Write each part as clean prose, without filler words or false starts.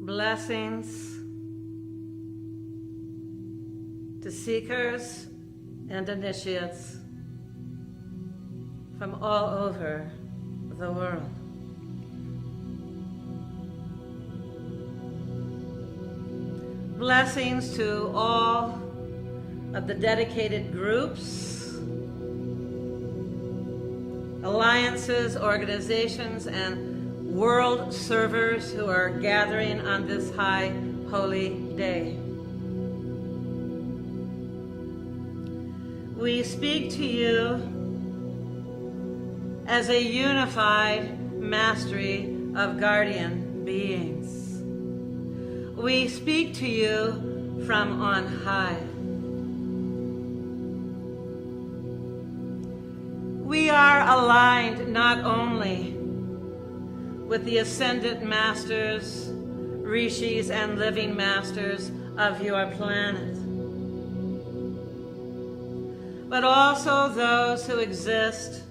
Blessings to seekers and initiates from all over the world. Blessings to all of the dedicated groups, alliances, organizations, and world servers who are gathering on this high holy day. We speak to you as a unified mastery of guardian beings. We speak to you from on high. We are aligned not only with the ascended masters, rishis, and living masters of your planet, but also those who exist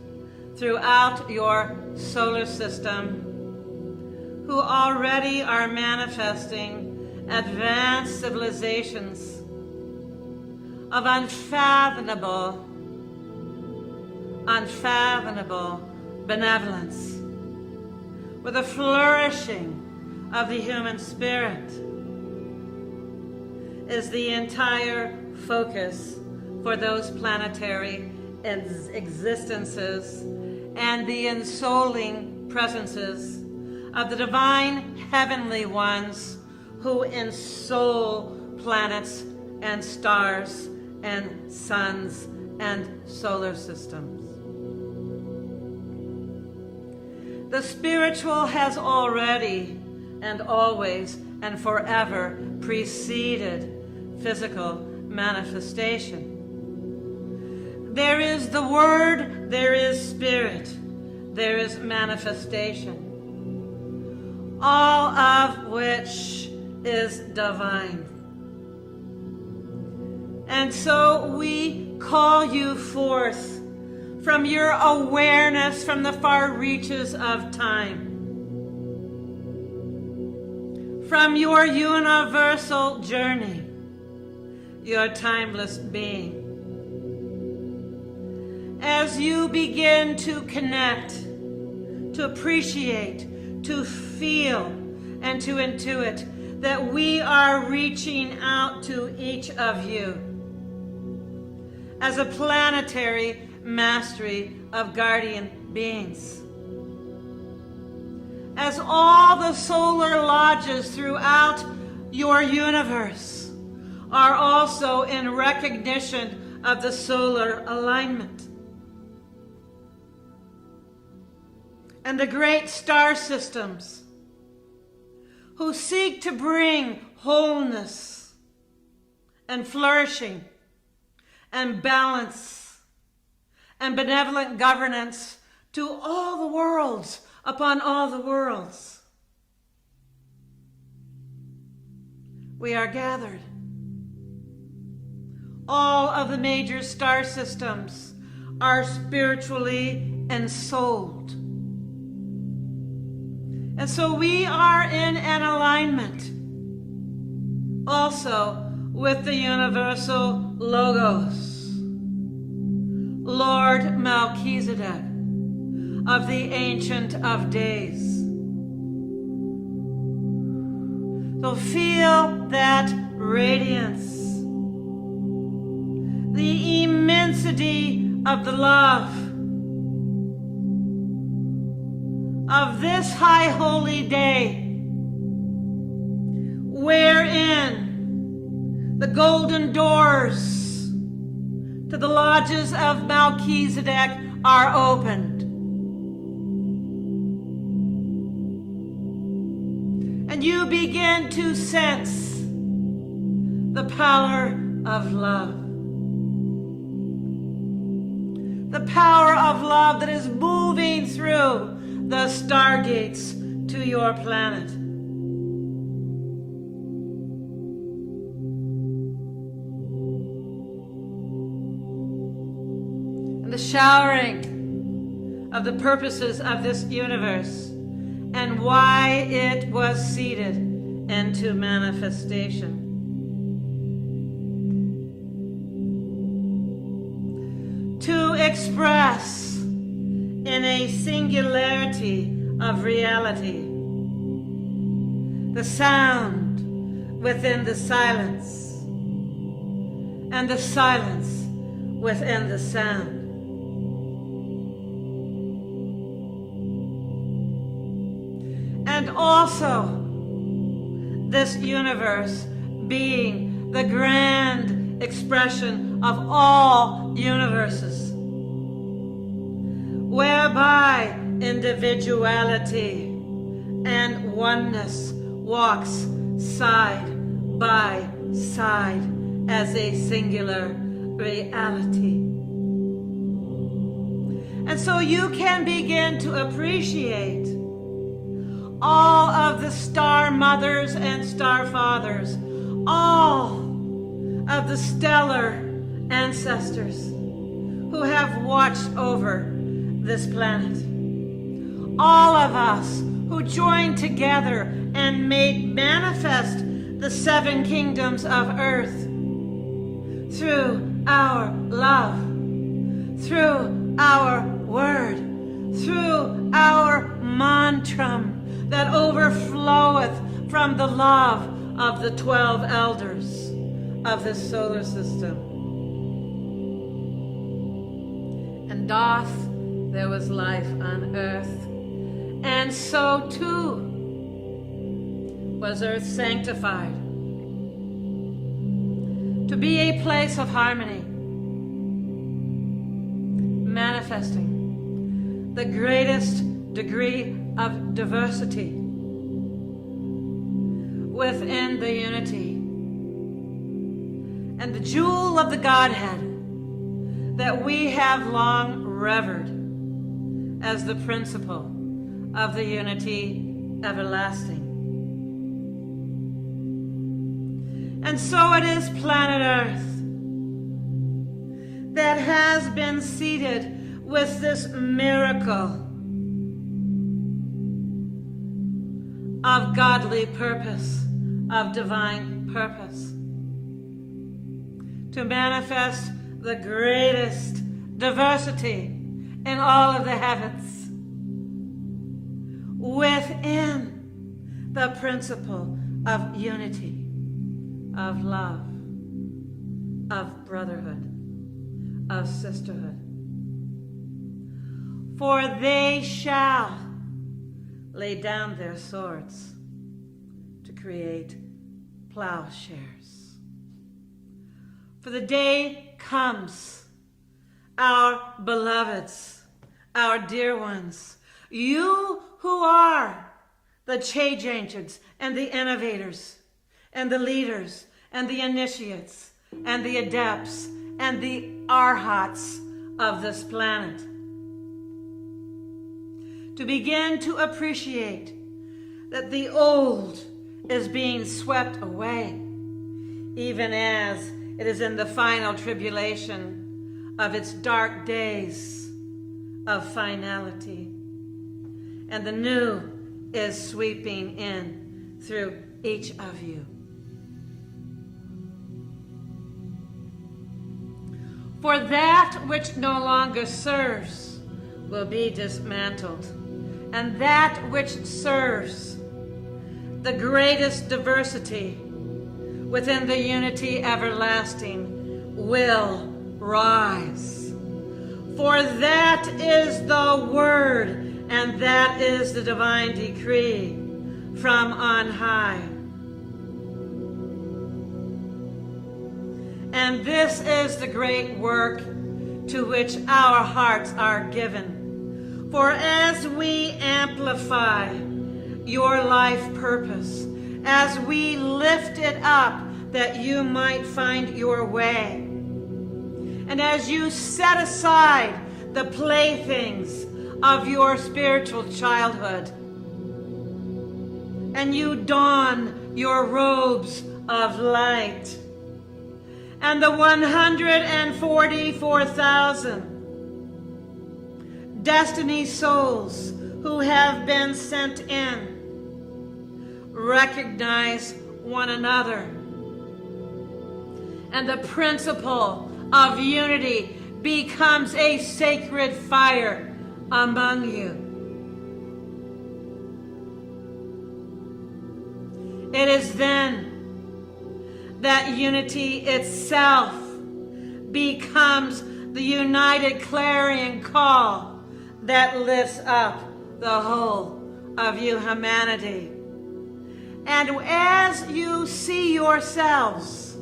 throughout your solar system, who already are manifesting advanced civilizations of unfathomable benevolence, with a flourishing of the human spirit is the entire focus for those planetary existences and the ensouling presences of the divine heavenly ones who ensoul planets and stars and suns and solar systems. The spiritual has already and always and forever preceded physical manifestation. There is the word, there is spirit, there is manifestation, all of which is divine. And so we call you forth from your awareness from the far reaches of time, from your universal journey, your timeless being. As you begin to connect, to appreciate, to feel, and to intuit that we are reaching out to each of you as a planetary mastery of guardian beings. As all the solar lodges throughout your universe are also in recognition of the solar alignment. And the great star systems who seek to bring wholeness and flourishing and balance and benevolent governance to all the worlds upon all the worlds. We are gathered. All of the major star systems are spiritually ensouled. And so we are in an alignment also with the universal logos, Lord Melchizedek of the Ancient of Days. So feel that radiance, the immensity of the love of this high holy day, wherein the golden doors to the lodges of Melchizedek are opened. And you begin to sense the power of love. The power of love that is moving through the stargates to your planet. And the showering of the purposes of this universe and why it was seated into manifestation. To express in a singularity of reality the sound within the silence and the silence within the sound. And also this universe being the grand expression of all universes, whereby individuality and oneness walks side by side as a singular reality. And so you can begin to appreciate all of the star mothers and star fathers, all of the stellar ancestors who have watched over this planet. All of us who joined together and made manifest the 7 kingdoms of earth through our love, through our word, through our mantra that overfloweth from the love of the 12 elders of this solar system. And doth there was life on earth, and so too was earth sanctified to be a place of harmony, manifesting the greatest degree of diversity within the unity and the jewel of the Godhead that we have long revered as the principle of the unity everlasting. And so it is planet Earth that has been seated with this miracle of godly purpose, of divine purpose, to manifest the greatest diversity in all of the heavens within the principle of unity, of love, of brotherhood, of sisterhood. For they shall lay down their swords to create plowshares. For the day comes, our beloveds, our dear ones, you who are the change agents and the innovators and the leaders and the initiates and the adepts and the arhats of this planet, to begin to appreciate that the old is being swept away, even as it is in the final tribulation of its dark days of finality. And the new is sweeping in through each of you. For that which no longer serves will be dismantled, and that which serves the greatest diversity within the unity everlasting will rise. For that is the word, and that is the divine decree from on high. And this is the great work to which our hearts are given. For as we amplify your life purpose, as we lift it up that you might find your way, and as you set aside the playthings of your spiritual childhood, and you don your robes of light, and the 144,000 destiny souls who have been sent in recognize one another. And the principle of unity becomes a sacred fire among you. It is then that unity itself becomes the united clarion call that lifts up the whole of humanity. And as you see yourselves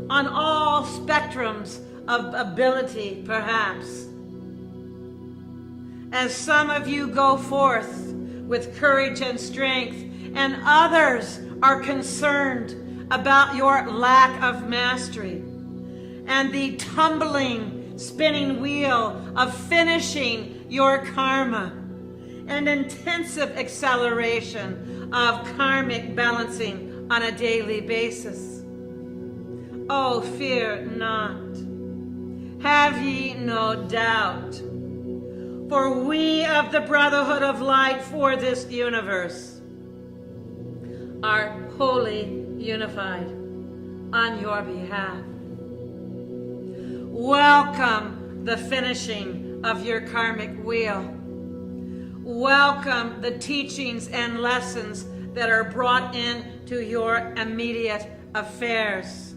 on all spectrums of ability, perhaps, as some of you go forth with courage and strength, and others are concerned about your lack of mastery and the tumbling, spinning wheel of finishing your karma and intensive acceleration of karmic balancing on a daily basis. Oh, fear not. Have ye no doubt. For we of the Brotherhood of Light for this universe are wholly unified on your behalf. Welcome the finishing of your karmic wheel. Welcome the teachings and lessons that are brought into your immediate affairs.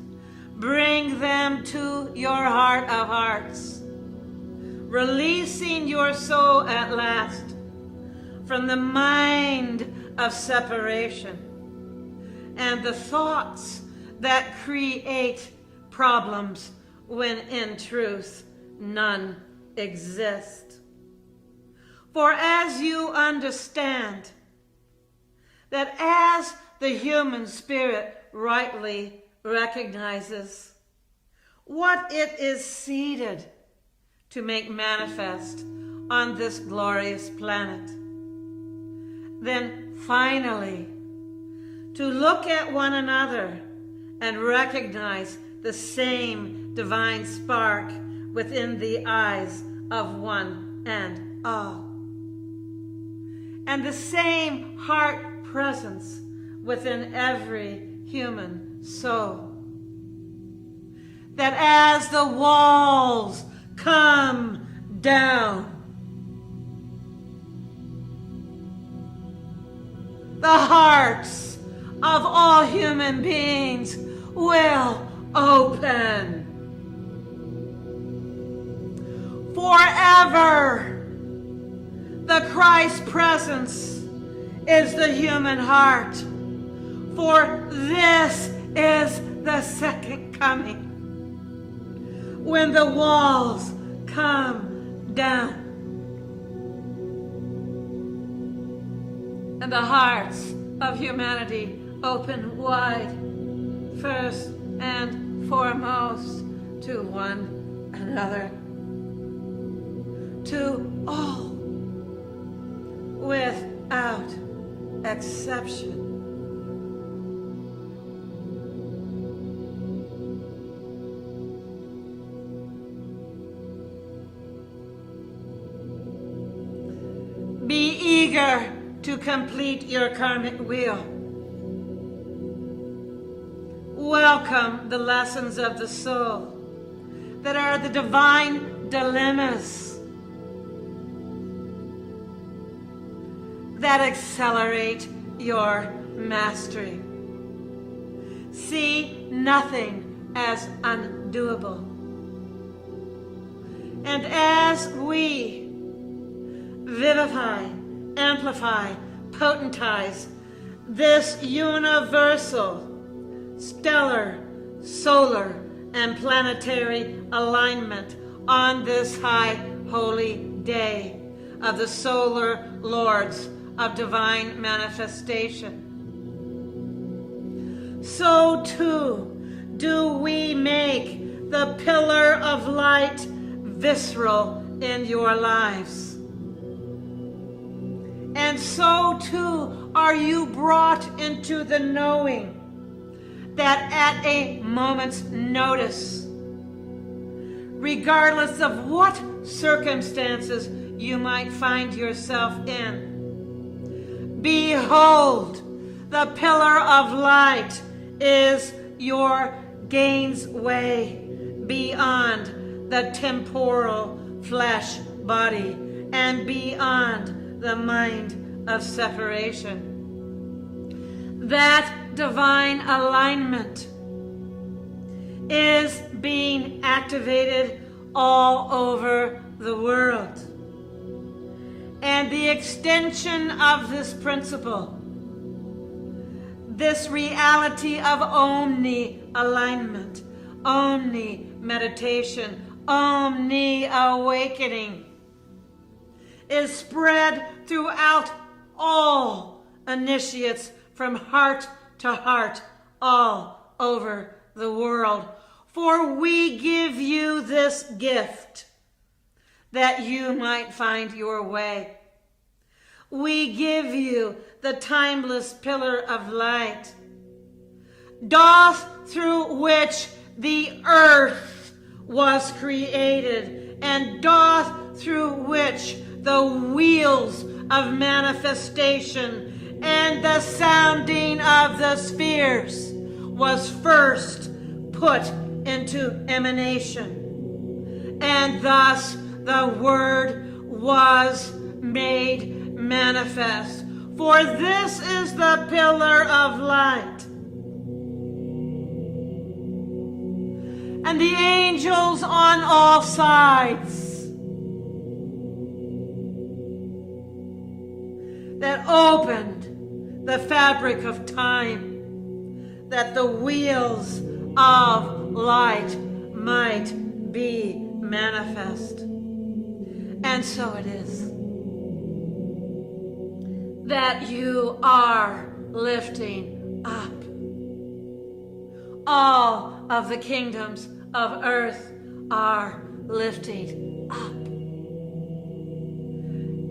Bring them to your heart of hearts, releasing your soul at last from the mind of separation and the thoughts that create problems when in truth none exist. For as you understand that as the human spirit rightly recognizes what it is seeded to make manifest on this glorious planet, then finally to look at one another and recognize the same divine spark within the eyes of one and all, and the same heart presence within every human soul. That as the walls come down, the hearts of all human beings will open. Forever, the Christ presence is the human heart. For this is the second coming, when the walls come down and the hearts of humanity open wide, first and foremost to one another, to all, without exception. Be eager to complete your karmic wheel. Welcome the lessons of the soul that are the divine dilemmas that accelerate your mastery. See nothing as undoable. And as we vivify, amplify, potentize this universal, stellar, solar, and planetary alignment on this high holy day of the solar lords of divine manifestation, so too do we make the pillar of light visceral in your lives. And so too are you brought into the knowing that at a moment's notice, regardless of what circumstances you might find yourself in, behold, The pillar of light is your gains way beyond the temporal flesh body and beyond the mind of separation. That divine alignment is being activated all over the world. And the extension of this principle, this reality of omni-alignment, omni-meditation, omni-awakening, is spread throughout all initiates from heart to heart all over the world. For we give you this gift that you might find your way. We give you the timeless pillar of light, doth through which the earth was created, and doth through which the wheels of manifestation and the sounding of the spheres was first put into emanation. And thus the Word was made manifest. For this is the pillar of light. And the angels on all sides that opened the fabric of time, that the wheels of light might be manifest. And so it is that you are lifting up. All of the kingdoms of earth are lifting up.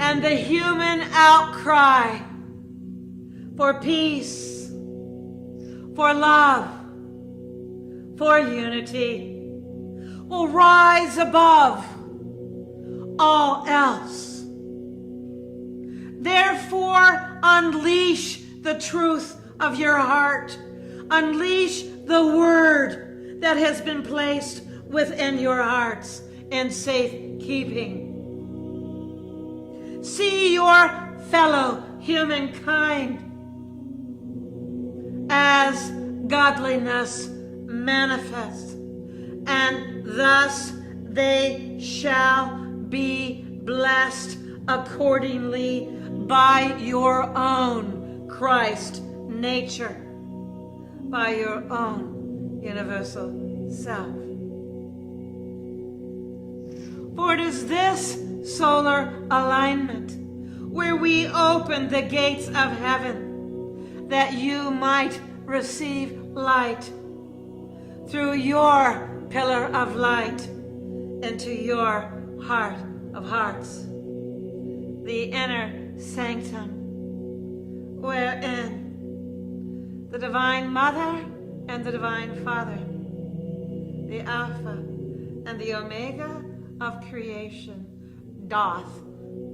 And the human outcry for peace, for love, for unity will rise above all else. Therefore, unleash the truth of your heart. Unleash the word that has been placed within your hearts in safekeeping. See your fellow humankind as godliness manifest, and thus they shall be blessed accordingly by your own Christ nature, by your own universal self. For it is this solar alignment where we open the gates of heaven that you might receive light through your pillar of light into your heart of hearts, the inner sanctum wherein the Divine Mother and the Divine Father, the Alpha and the Omega of creation, doth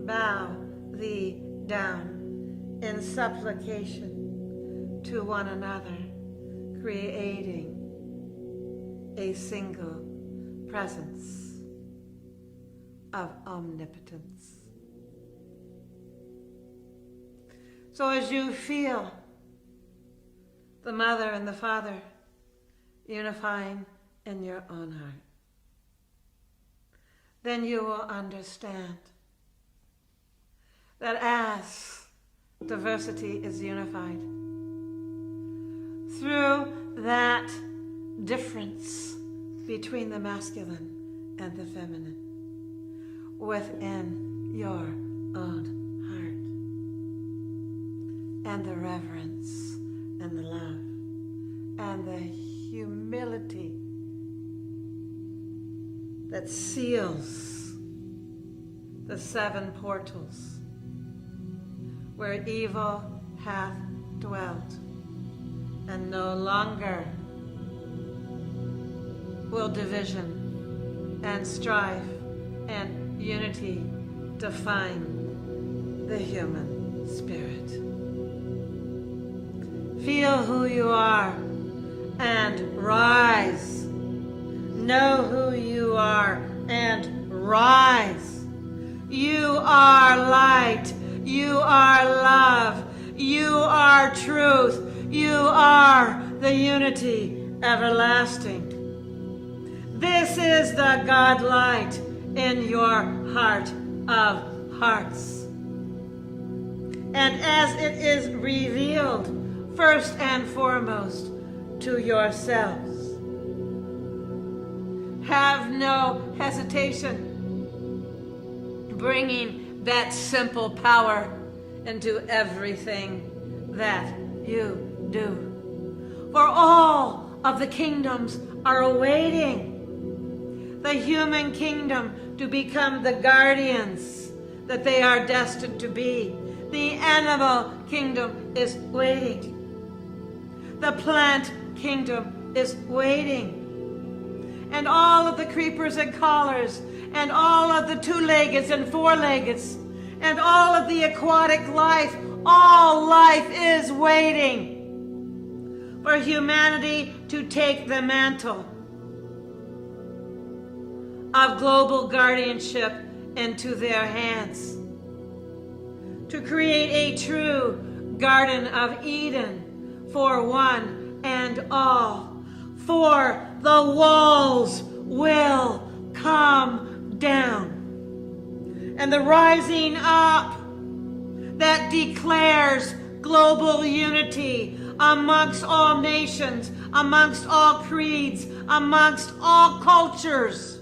bow thee down in supplication to one another, creating a single presence of omnipotence. So as you feel the Mother and the Father unifying in your own heart, then you will understand that as diversity is unified, through that difference between the masculine and the feminine within your own heart, and the reverence and the love and the humility that seals the 7 portals where evil hath dwelt, and no longer will division and strife and unity define the human spirit. Feel who you are and rise. Know who you are and rise. You are light. You are love. You are truth. You are the unity everlasting. This is the God light in your heart of hearts. And as it is revealed first and foremost to yourselves, have no hesitation bringing that simple power into everything that you do. For all of the kingdoms are awaiting the human kingdom to become the guardians that they are destined to be. The animal kingdom is waiting. The plant kingdom is waiting. And all of the creepers and crawlers, and all of the two-leggeds and four-leggeds, and all of the aquatic life, all life is waiting for humanity to take the mantle of global guardianship into their hands, to create a true Garden of Eden for one and all. For the walls will come down, and the rising up that declares global unity amongst all nations, amongst all creeds, amongst all cultures,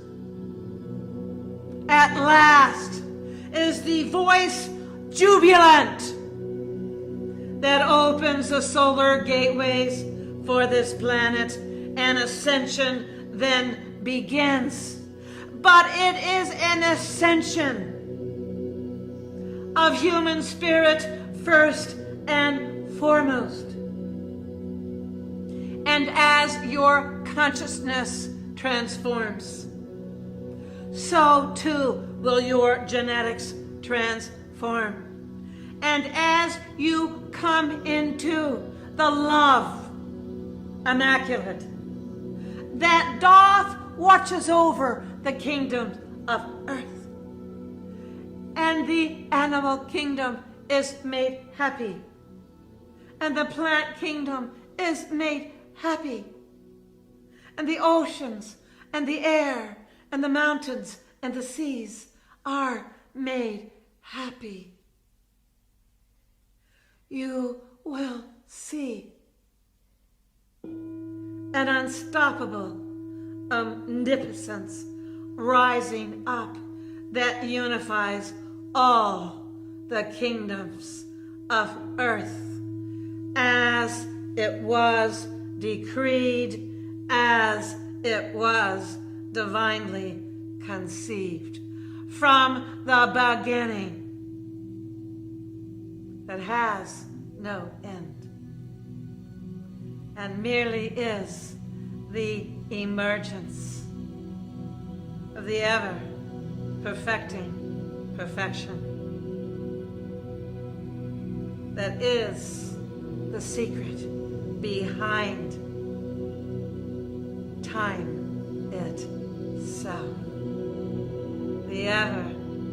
at last is the voice jubilant that opens the solar gateways for this planet, and ascension then begins. But it is an ascension of human spirit first and foremost. And as your consciousness transforms, so too will your genetics transform. And as you come into the love immaculate that doth watches over the kingdoms of earth, and the animal kingdom is made happy, and the plant kingdom is made happy, and the oceans and the air and the mountains and the seas are made happy, you will see an unstoppable omnipotence rising up that unifies all the kingdoms of earth, as it was decreed, as it was divinely conceived from the beginning, that has no end, and merely is the emergence of the ever perfecting perfection that is the secret behind time itself, the ever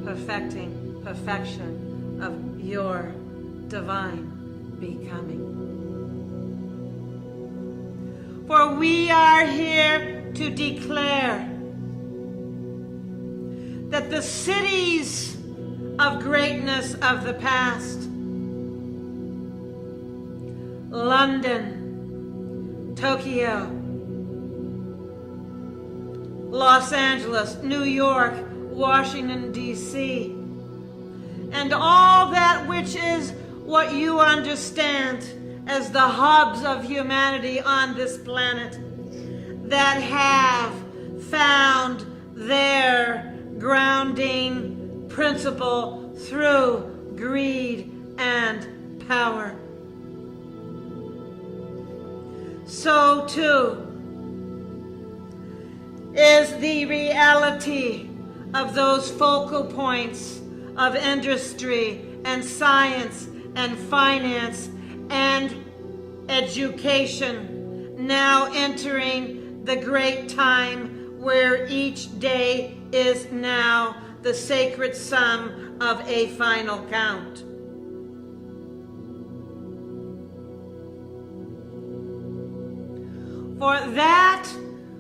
perfecting perfection of your divine becoming. For we are here to declare that the cities of greatness of the past, London, Tokyo, Los Angeles, New York, Washington, D.C., and all that which is what you understand as the hubs of humanity on this planet, that have found their grounding principle through greed and power. So too is the reality of those focal points of industry and science and finance and education, now entering the great time where each day is now the sacred sum of a final count. For that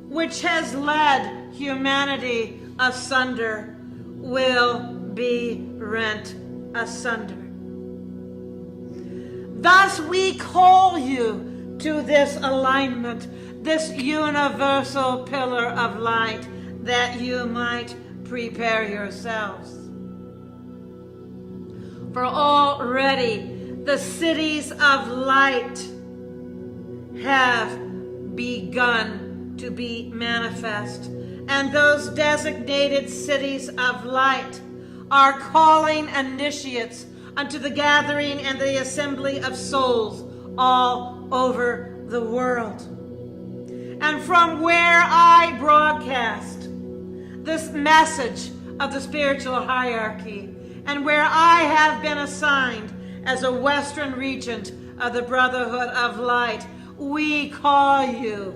which has led humanity asunder will be rent asunder. Thus we call you to this alignment, this universal pillar of light, that you might prepare yourselves. For already the cities of light have begun to be manifest, and those designated cities of light are calling initiates unto the gathering and the assembly of souls all over the world. And from where I broadcast this message of the spiritual hierarchy, and where I have been assigned as a Western Regent of the Brotherhood of Light, we call you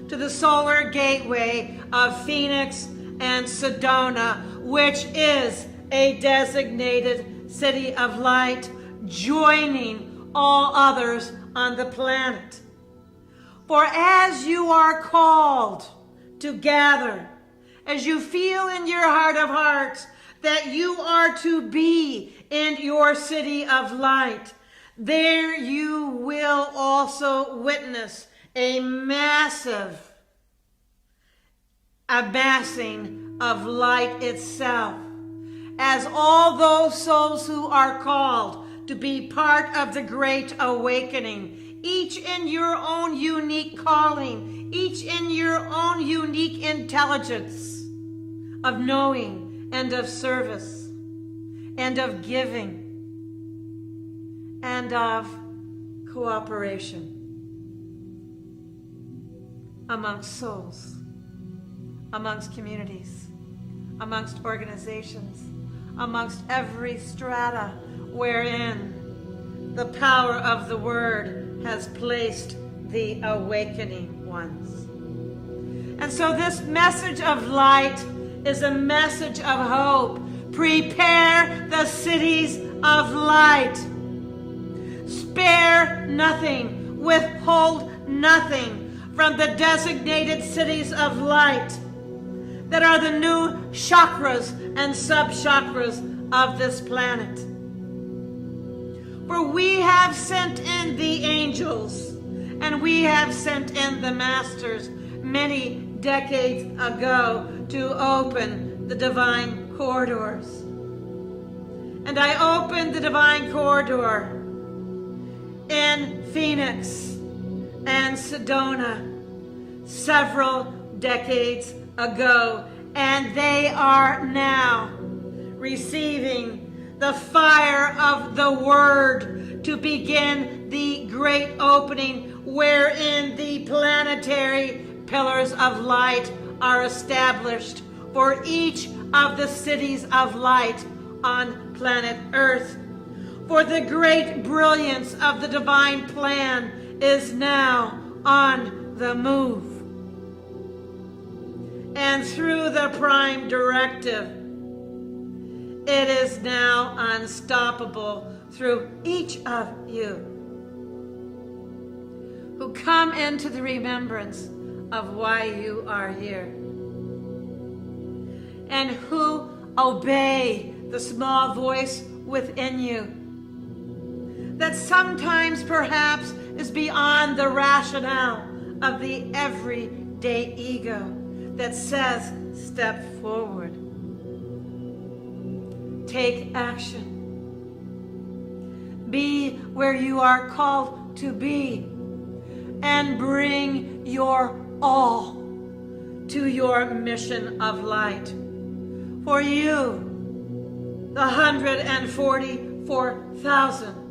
to the solar gateway of Phoenix and Sedona, which is a designated city of light, joining all others on the planet. For as you are called to gather, as you feel in your heart of hearts that you are to be in your city of light, there you will also witness a massive amassing of light itself, as all those souls who are called to be part of the great awakening, each in your own unique calling, each in your own unique intelligence of knowing and of service and of giving and of cooperation amongst souls, amongst communities, amongst organizations, amongst every strata wherein the power of the word has placed the awakening ones. And so this message of light is a message of hope. Prepare the cities of light. Spare nothing, withhold nothing from the designated cities of light that are the new chakras and sub-chakras of this planet. For we have sent in the angels, and we have sent in the masters many decades ago to open the divine corridors. And I opened the divine corridor in Phoenix and Sedona several decades ago, and they are now receiving the fire of the word to begin the great opening wherein the planetary pillars of light are established for each of the cities of light on planet Earth. For the great brilliance of the divine plan is now on the move. And through the prime directive, it is now unstoppable through each of you who come into the remembrance of why you are here, and who obey the small voice within you that sometimes perhaps is beyond the rationale of the everyday ego that says, step forward, take action, be where you are called to be, and bring your all to your mission of light. For you, the 144,000,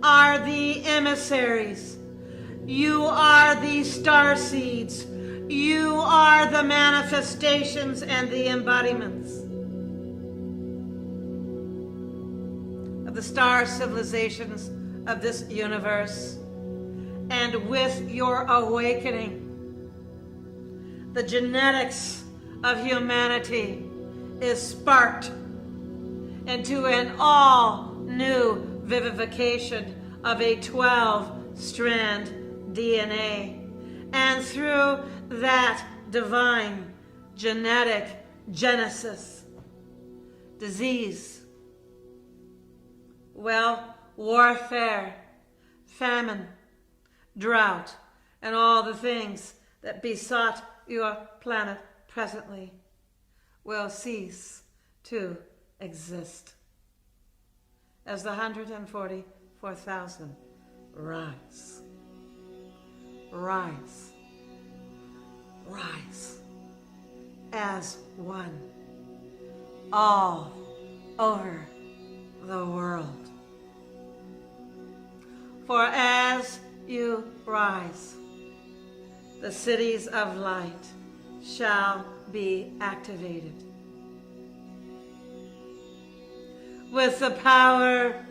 are the emissaries. You are the star seeds. You are the manifestations and the embodiments of the star civilizations of this universe. and with your awakening, the genetics of humanity is sparked into an all new vivification of a 12-strand DNA. And through that divine genetic genesis, disease, warfare, famine, drought, and all the things that besought your planet presently will cease to exist as the 144,000 rise, rise, rise as one all over the world. For as you rise, the cities of light shall be activated with the power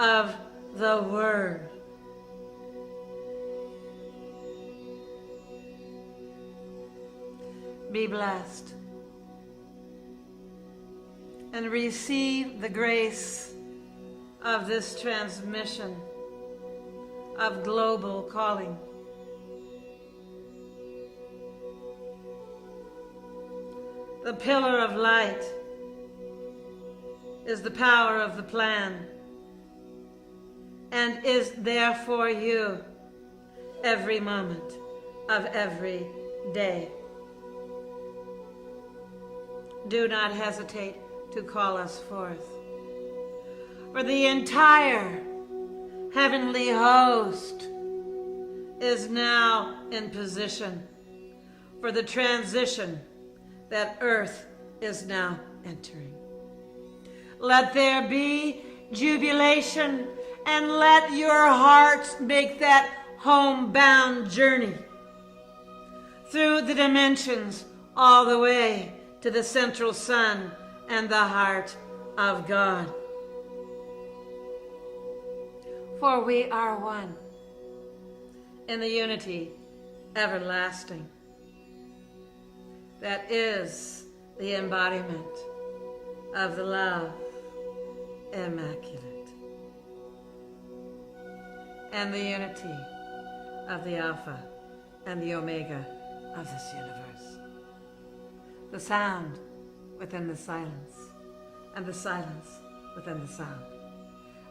of the Word. Be blessed and receive the grace of this transmission of global calling. The pillar of light is the power of the plan and is there for you every moment of every day. Do not hesitate to call us forth, for the entire heavenly host is now in position for the transition that Earth is now entering. Let there be jubilation, and let your hearts make that homebound journey through the dimensions all the way to the central sun and the heart of God. For we are one in the unity everlasting that is the embodiment of the love immaculate and the unity of the Alpha and the Omega of this universe. The sound within the silence and the silence within the sound.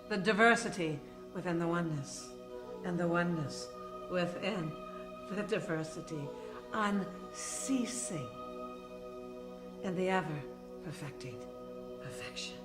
The diversity within the oneness and the oneness within the diversity, unceasing in the ever-perfecting perfection.